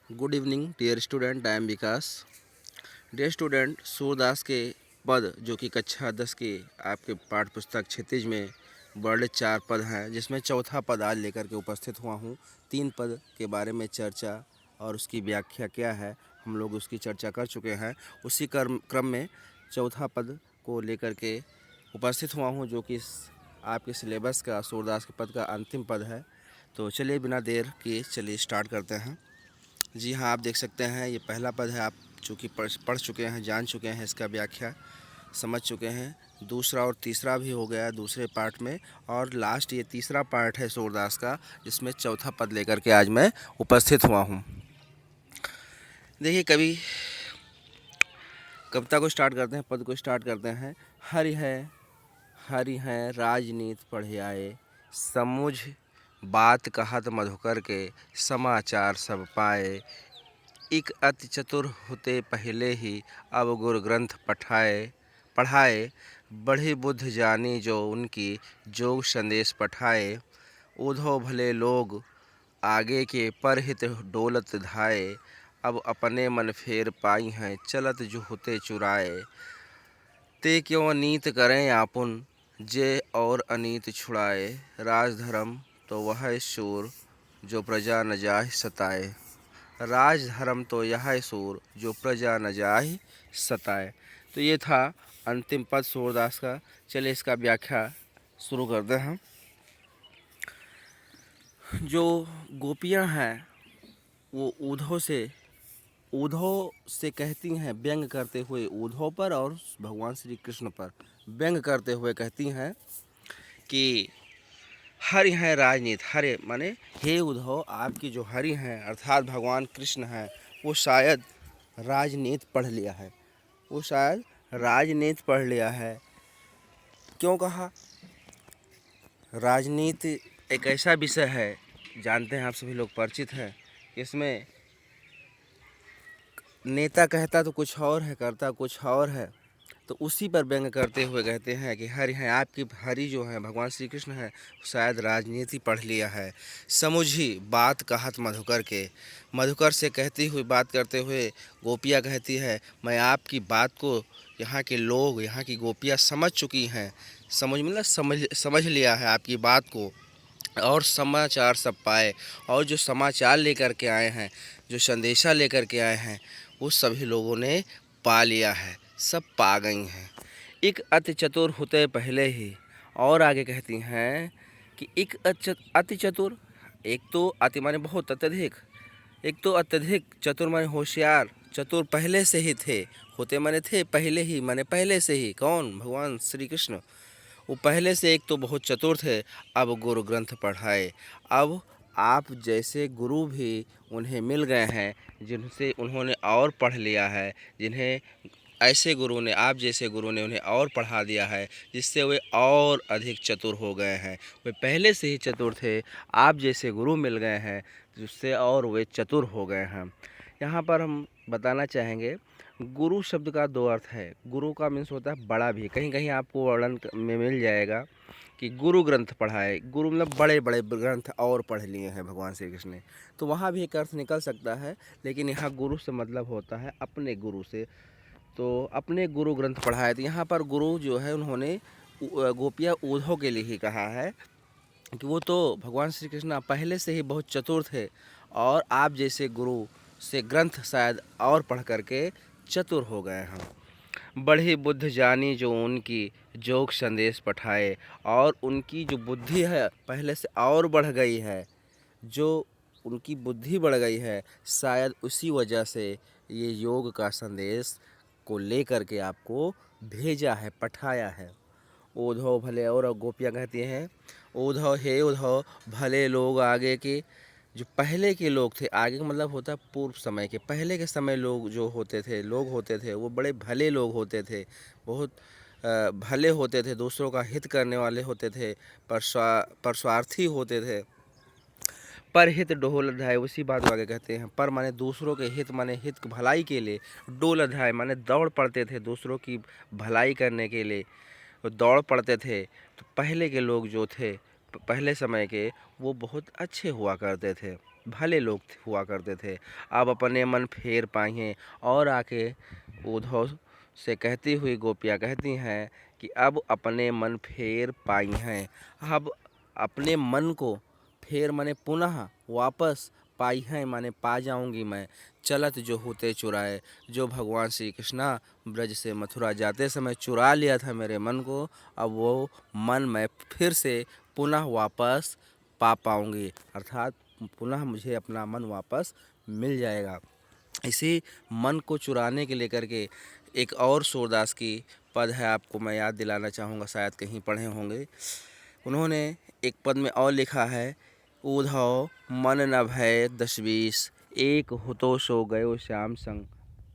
Good evening dear student, I am Vikas. Dear student, Surdas के पद जो कि कक्षा 10 के आपके पाठ्य पुस्तक क्षितिज में बड़े 4 पद हैं, जिसमें चौथा पद आज लेकर के उपस्थित हुआ हूँ। 3 पद के बारे में चर्चा और उसकी व्याख्या क्या है, हम लोग उसकी चर्चा कर चुके हैं। उसी क्रम में चौथा पद को लेकर के उपस्थित हुआ हूँ, जो कि आपके सिलेबस का सूरदास के पद का अंतिम पद है। तो चलिए बिना देर के चलिए स्टार्ट करते हैं। जी हाँ, आप देख सकते हैं ये पहला पद है। आप चूँकि पढ़ चुके हैं, जान चुके हैं, इसका व्याख्या समझ चुके हैं। दूसरा और तीसरा भी हो गया दूसरे पार्ट में, और लास्ट ये तीसरा पार्ट है सूरदास का, जिसमें चौथा पद लेकर के आज मैं उपस्थित हुआ हूँ। देखिए, कविता को स्टार्ट करते हैं, पद को स्टार्ट करते हैं। हरि है राजनीति पढ़े आए, समुझ बात कहत मधुकर के, समाचार सब पाए। एक अति चतुर होते पहले ही, अब गुरु ग्रंथ पढ़ाए। बढ़ी बुद्ध जानी जो उनकी, जोग संदेश पठाए। उधो भले लोग आगे के, परहित डोलत धाये। अब अपने मन फेर पाई हैं, चलत जो होते चुराए। ते क्यों नीत करें आपुन, जे और अनीत छुड़ाए। राजधर्म तो वह शूर, जो प्रजा न जाहि सताए। राजधर्म तो यह सूर, जो प्रजा न जाहि सताए। तो ये था अंतिम पद सूरदास का। चलिए इसका व्याख्या शुरू करते हैं। जो गोपियां हैं वो ऊधो से कहती हैं, व्यंग करते हुए ऊधो पर और भगवान श्री कृष्ण पर व्यंग करते हुए कहती हैं कि हरि हैं राजनीति। हरि माने हे उद्धव, आपकी जो हरि हैं अर्थात भगवान कृष्ण हैं, वो शायद राजनीति पढ़ लिया है। वो शायद राजनीति पढ़ लिया है। क्यों कहा? राजनीति एक ऐसा विषय है, जानते हैं आप सभी लोग, परिचित हैं। इसमें नेता कहता तो कुछ और है, करता कुछ और है। तो उसी पर व्यंग करते हुए कहते हैं कि हरि हैं, आपकी हरि जो है भगवान श्री कृष्ण है, शायद राजनीति पढ़ लिया है। समुझी बात कहत मधुकर के, मधुकर से कहती हुई बात करते हुए गोपियाँ कहती है, मैं आपकी बात को यहाँ के लोग, यहाँ की गोपियाँ समझ चुकी हैं। समझ लिया है आपकी बात को, और समाचार सब पाए। और जो समाचार लेकर के आए हैं, जो संदेशा लेकर के आए हैं, वो सभी लोगों ने पा लिया है, सब पा गई हैं। एक अति चतुर होते पहले ही, और आगे कहती हैं कि एक अति चतुर, एक तो अति माने बहुत अत्यधिक, एक तो अत्यधिक, चतुर माने होशियार। चतुर पहले से ही थे, होते माने थे, पहले ही माने पहले से ही। कौन? भगवान श्री कृष्ण। वो पहले से एक तो बहुत चतुर थे, अब गुरु ग्रंथ पढ़ाए। अब आप जैसे गुरु भी उन्हें मिल गए हैं, जिनसे उन्होंने और पढ़ लिया है, जिन्हें ऐसे गुरु ने, आप जैसे गुरु ने उन्हें और पढ़ा दिया है, जिससे वे और अधिक चतुर हो गए हैं। वे पहले से ही चतुर थे, आप जैसे गुरु मिल गए हैं, जिससे और वे चतुर हो गए हैं। यहाँ पर हम बताना चाहेंगे, गुरु शब्द का 2 अर्थ है। गुरु का मीन्स होता है बड़ा भी, कहीं कहीं आपको वर्णन में मिल जाएगा कि गुरु ग्रंथ पढ़ाए। गुरु मतलब बड़े बड़े ग्रंथ और पढ़ लिए हैं भगवान श्री कृष्ण ने, तो वहाँ भी एक अर्थ निकल सकता है। लेकिन यहाँ गुरु से मतलब होता है अपने गुरु से, तो अपने गुरु ग्रंथ पढ़ाए। तो यहाँ पर गुरु जो है, उन्होंने गोपियाँ उद्धव के लिए ही कहा है कि वो तो भगवान श्री कृष्ण पहले से ही बहुत चतुर थे, और आप जैसे गुरु से ग्रंथ शायद और पढ़ करके चतुर हो गए हैं। बढ़ी बुद्ध जानी जो उनकी, जोग संदेश पठाए। और उनकी जो बुद्धि है पहले से और बढ़ गई है, जो उनकी बुद्धि बढ़ गई है, शायद उसी वजह से ये योग का संदेश को लेकर के आपको भेजा है, पठाया है। उद्धव भले, और गोपियाँ कहती हैं उद्धव, हे उद्धव, भले लोग आगे के, जो पहले के लोग थे, आगे का मतलब होता है पूर्व समय के, पहले के समय लोग जो होते थे, लोग होते थे, वो बड़े भले लोग होते थे, बहुत भले होते थे, दूसरों का हित करने वाले होते थे, परस्वार्थी होते थे। पर हित डोल अध्याय, उसी बात को आगे कहते हैं। पर माने दूसरों के हित, माने हित भलाई के लिए। डोल अध्याय माने दौड़ पड़ते थे दूसरों की भलाई करने के लिए, दौड़ पड़ते थे। तो पहले के लोग जो थे, पहले समय के, वो बहुत अच्छे हुआ करते थे। भले लोग हुआ करते थे। अब अपने मन फेर पाई हैं और आके उद्धव से कहती हुई गोपियाँ कहती हैं कि अब अपने मन फेर पाई हैं। अब अपने मन को फेर माने पुनः वापस, पाई हैं माने पा जाऊंगी मैं। चलत जो होते चुराए, जो भगवान श्री कृष्णा ब्रज से मथुरा जाते समय चुरा लिया था मेरे मन को, अब वो मन मैं फिर से पुनः वापस पा पाऊंगी, अर्थात पुनः मुझे अपना मन वापस मिल जाएगा। इसी मन को चुराने के लेकर के एक और सूरदास की पद है, आपको मैं याद दिलाना चाहूँगा, शायद कहीं पढ़े होंगे। उन्होंने एक पद में और लिखा है, उधव मन न भय 10-20, एक होतो सो गयो श्याम संग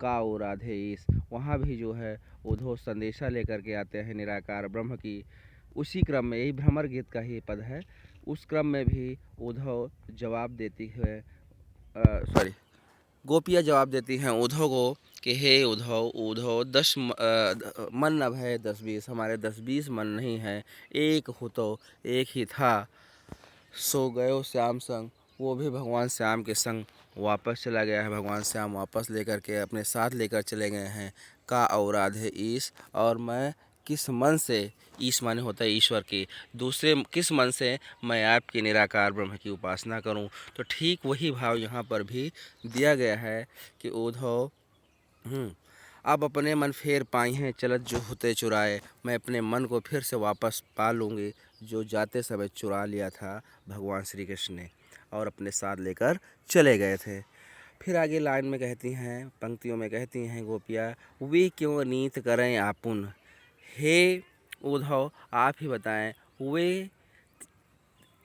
का ओ राधे ईस। वहाँ भी जो है उद्धव संदेशा लेकर के आते हैं निराकार ब्रह्म की। उसी क्रम में, यही भ्रमर गीत का ही पद है, उस क्रम में भी उद्धव जवाब देती है, गोपियाँ जवाब देती हैं उद्धव को कि हे उद्धव, उद्धव मन न भय 10-20, हमारे 10-20 मन नहीं है, एक हो तो एक ही था, सो गयो श्याम संग, वो भी भगवान श्याम के संग वापस चला गया है। भगवान श्याम वापस लेकर के अपने साथ लेकर चले गए हैं। का और राधे ईश, और मैं किस मन से, ईश माने होता है ईश्वर की, दूसरे किस मन से मैं आपके निराकार ब्रह्म की उपासना करूं। तो ठीक वही भाव यहाँ पर भी दिया गया है कि उद्धव अब अपने मन फेर पाई हैं, चलत जो होते चुराए, मैं अपने मन को फिर से वापस पा लूँगी, जो जाते समय चुरा लिया था भगवान श्री कृष्ण ने और अपने साथ लेकर चले गए थे। फिर आगे लाइन में कहती हैं, पंक्तियों में कहती हैं गोपियाँ, वे क्यों नीत करें आपुन, हे उद्धव आप ही बताएं, वे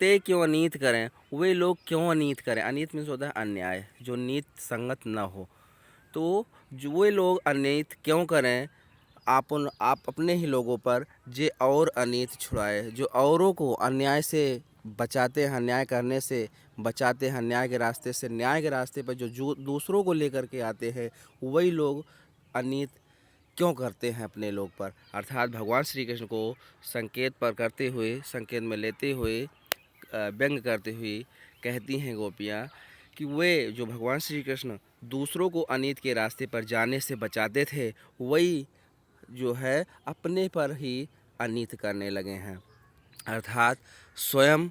ते क्यों अनीत करें, वे लोग क्यों अनीत करें। अनीत मीन्स होता है अन्याय, जो नीत संगत न हो। तो जो वे लोग अनीत क्यों करें, आप अपने ही लोगों पर जे और अनीत छुड़ाए, जो औरों को अन्याय से बचाते हैं, अन्याय करने से बचाते हैं, अन्याय के रास्ते से न्याय के रास्ते पर जो दूसरों को लेकर के आते हैं, वही लोग अनीत क्यों करते हैं अपने लोग पर। अर्थात भगवान श्री कृष्ण को संकेत पर करते हुए, संकेत में लेते हुए, व्यंग करते हुए कहती हैं गोपियाँ कि वे जो भगवान श्री कृष्ण दूसरों को अनीत के रास्ते पर जाने से बचाते थे, वही जो है अपने पर ही अनीत करने लगे हैं। अर्थात स्वयं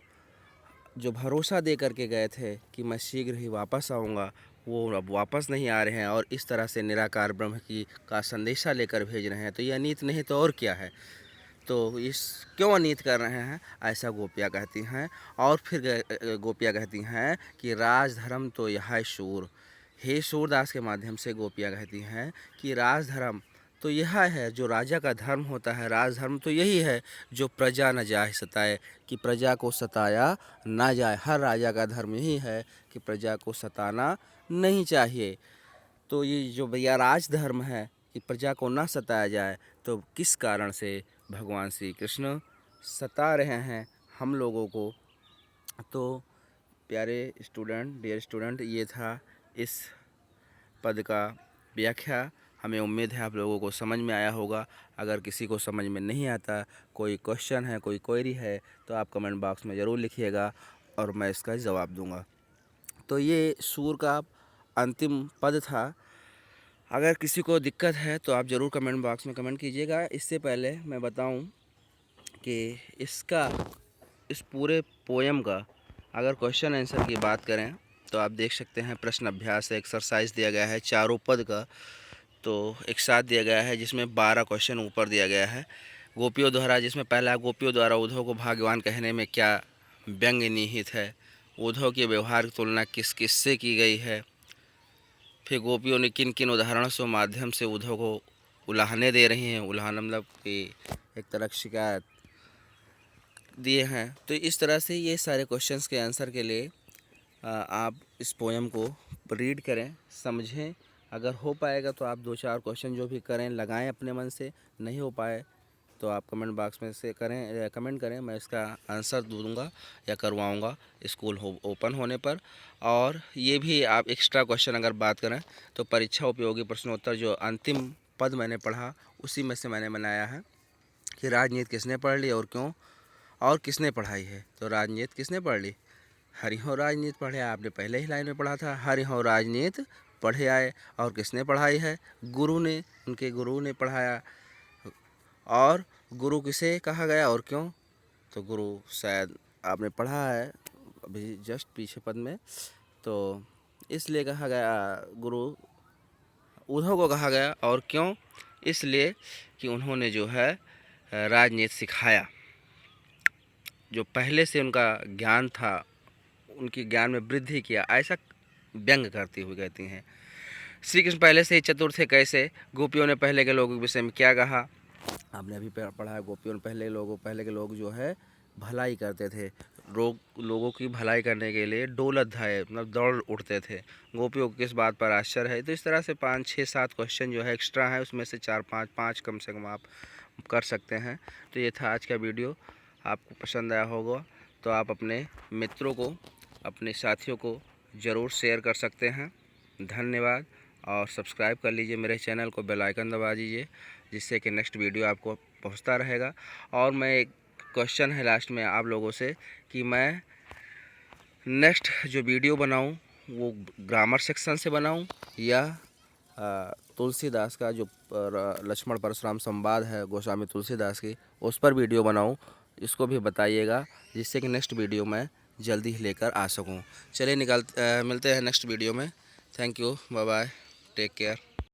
जो भरोसा दे करके गए थे कि मैं शीघ्र ही वापस आऊँगा, वो अब वापस नहीं आ रहे हैं और इस तरह से निराकार ब्रह्म की का संदेशा लेकर भेज रहे हैं। तो ये अनीत नहीं तो और क्या है। तो इस क्यों अनीत कर रहे हैं, ऐसा गोपियाँ कहती हैं। और फिर गोपियाँ कहती हैं कि राजधर्म तो यह है शूर। हे सूरदास के माध्यम से गोपियाँ कहती हैं कि राजधर्म तो यह है, जो राजा का धर्म होता है, राजधर्म तो यही है जो प्रजा न जाए सताए, कि प्रजा को सताया ना जाए। हर राजा का धर्म यही है कि प्रजा को सताना नहीं चाहिए। तो ये जो भैया राजधर्म है कि प्रजा को ना सताया जाए, तो किस कारण से भगवान श्री कृष्ण सता रहे हैं हम लोगों को। तो प्यारे स्टूडेंट, डियर स्टूडेंट, ये था इस पद का व्याख्या। हमें उम्मीद है आप लोगों को समझ में आया होगा। अगर किसी को समझ में नहीं आता, कोई क्वेश्चन है, कोई क्वेरी है, तो आप कमेंट बॉक्स में ज़रूर लिखिएगा और मैं इसका जवाब दूंगा। तो ये सूर का अंतिम पद था। अगर किसी को दिक्कत है तो आप ज़रूर कमेंट बॉक्स में कमेंट कीजिएगा। इससे पहले मैं बताऊं कि इस पूरे पोएम का अगर क्वेश्चन आंसर की बात करें तो आप देख सकते हैं, प्रश्न अभ्यास एक्सरसाइज दिया गया है चारों पद का, तो एक साथ दिया गया है, जिसमें 12 क्वेश्चन ऊपर दिया गया है गोपियों द्वारा। जिसमें पहला, गोपियों द्वारा उद्धव को भाग्यवान कहने में क्या व्यंग निहित है, उद्धव के व्यवहार की तुलना किस किस से की गई है, फिर गोपियों ने किन किन उदाहरणों से माध्यम से उद्धव को उलाहने दे रही हैं, उलाहना मतलब कि एक तरह की शिकायत दिए हैं। तो इस तरह से ये सारे क्वेश्चंस के आंसर के लिए आप इस पोएम को रीड करें, समझें। अगर हो पाएगा तो आप 2-4 क्वेश्चन जो भी करें लगाएं अपने मन से, नहीं हो पाए तो आप कमेंट बॉक्स में से कमेंट करें, मैं इसका आंसर दूंगा या करवाऊंगा स्कूल ओपन होने पर। और ये भी आप एक्स्ट्रा क्वेश्चन अगर बात करें तो परीक्षा उपयोगी प्रश्नोत्तर जो अंतिम पद मैंने पढ़ा, उसी में से मैंने बनाया है कि राजनीति किसने पढ़ ली और क्यों, और किसने पढ़ाई है। तो राजनीति किसने पढ़ ली, हरिहो राजनीति पढ़े आए, आपने पहले ही लाइन में पढ़ा था, हरिहो राजनीति पढ़े आए। और किसने पढ़ाई है? गुरु ने, उनके गुरु ने पढ़ाया। और गुरु किसे कहा गया और क्यों? तो गुरु शायद आपने पढ़ा है अभी जस्ट पीछे पद में, तो इसलिए कहा गया गुरु उद्धव को कहा गया। और क्यों? इसलिए कि उन्होंने जो है राजनीति सिखाया। जो पहले से उनका ज्ञान था, उनके ज्ञान में वृद्धि किया, ऐसा व्यंग करती हुई कहती हैं। श्री कृष्ण पहले से ही चतुर थे। कैसे? गोपियों ने पहले के लोगों के विषय में क्या कहा? आपने अभी पढ़ा है, गोपियों ने पहले के लोग जो है भलाई करते थे। लोगों की भलाई करने के लिए डोलत धाए मतलब दौड़ उठते थे। गोपियों को किस बात पर आश्चर्य है? तो इस तरह से 5 6 7 क्वेश्चन जो है एक्स्ट्रा है, उसमें से 4 5 कम से कम आप कर सकते हैं। तो ये था आज का वीडियो, आपको पसंद आया होगा तो आप अपने मित्रों को, अपने साथियों को ज़रूर शेयर कर सकते हैं। धन्यवाद। और सब्सक्राइब कर लीजिए मेरे चैनल को, बेल आइकन दबा दीजिए, जिससे कि नेक्स्ट वीडियो आपको पहुंचता रहेगा। और मैं एक क्वेश्चन है लास्ट में आप लोगों से कि मैं नेक्स्ट जो वीडियो बनाऊं वो ग्रामर सेक्शन से बनाऊं या तुलसीदास का जो लक्ष्मण परशुराम संवाद है गोस्वामी तुलसीदास की, उस पर वीडियो बनाऊं, इसको भी बताइएगा, जिससे कि नेक्स्ट वीडियो मैं जल्दी ही लेकर आ सकूं। चलिए मिलते हैं नेक्स्ट वीडियो में। Thank you, bye bye, take care.